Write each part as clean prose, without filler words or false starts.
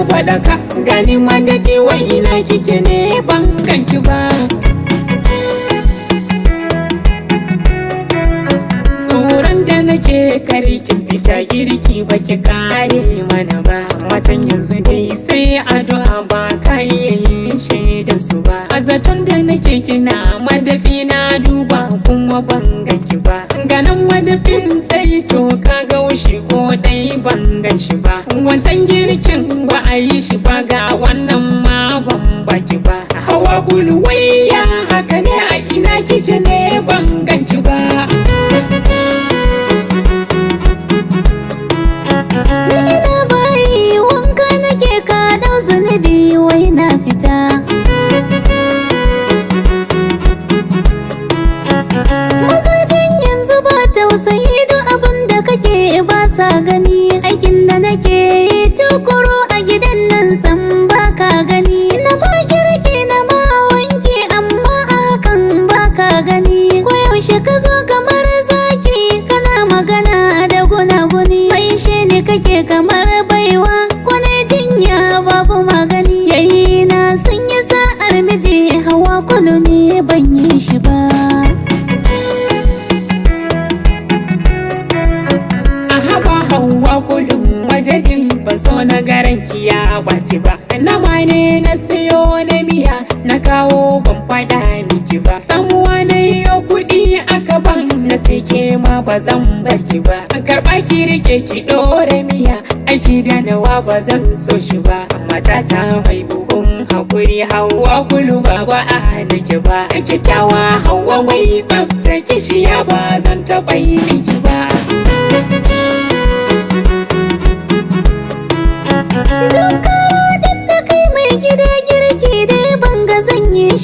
faɗaka gani madafi wai ina kike ne ban ganki ba. Tsoron da nake kare ki fita girki baki kare mana ba. Matan yanzu dai sai addu'a ba ka iya yin shaidan su ba. A zaton da nake kina madafi na duba kuma ban ganki ba. Ganin madafin sai to ka gaushi ko dai ban ganshi ba. Wancan girkin ba a yi shi ba ga wannan ma ban baki ba. Hawa gulwai ya haka ne a ina kike ne ban ganki ba. Wai na fita mazajin yanzu ba tausayi duk abin da kake ba sa gani. Aikin da nake yi tukuru a gidan nan san ba ka gani. Na ma girki na ma wanki amma a hakan ba ka gani. Koyaushe ka zo kamar zaki kana magana da gunaguni. Faishe ne kake kamar baiwa kwanai jinya babu magani. Yayina sun yi sa'ar miji hawa kulu ne ban yi shi ba. A haba hawa kulun majadin ba so na garanki ya ɓaci ba. Nama ne na siyo na miya na kawo ban faɗa miki ba. Samuwa na yiwo kuɗi aka ban na teke ma ba zan barki ba. Karɓa ki rike ki ɗore miya aiki da nawa ba zan so shi ba. Matata mai buhun hakuri hawa kulu ba a nake ba. Kyakkyawa hawa mai tsafta kishiya ba zan taɓa yi miki ba.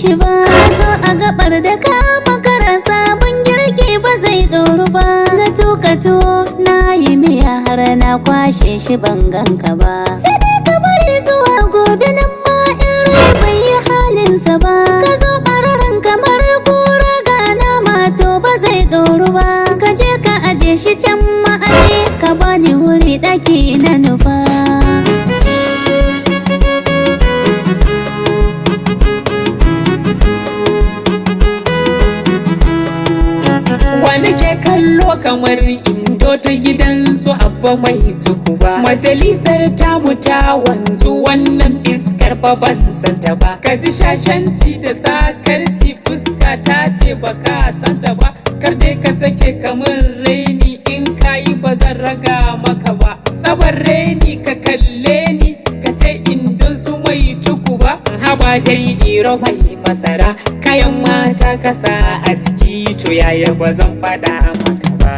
Shi ba zo a gabar da ka makara sabon girki ba zai ɗoru ba. Na tuka tuwo na yi miya har na kwashe shi ban ganka ba. Sai dai ka bari zuwa gobe nan ma in rai bai yi halinsa ba. Ka zo ɓararan kamar kura ga nama to ba zai ɗoru ba. Ka je ka aje shi can ma'aji ka bani wuri ɗaki na nufa. Nake kallo kamar indo ta gidansu abba mai tukuba. Majalisar tamu ta wanzu wannan iskar fa ban santa ba. Ka ji shashanci da sakarci fuska ta ce baka santa ba. Kar dai ka sake kamar raini in kayi ba zan raga maka ba. Sabar raini ka kalle ni ka ce indon su mai tukuba. Haba dai iro mai masara kayan mata kasa a jiki to yaya ba zan faɗa maka ba.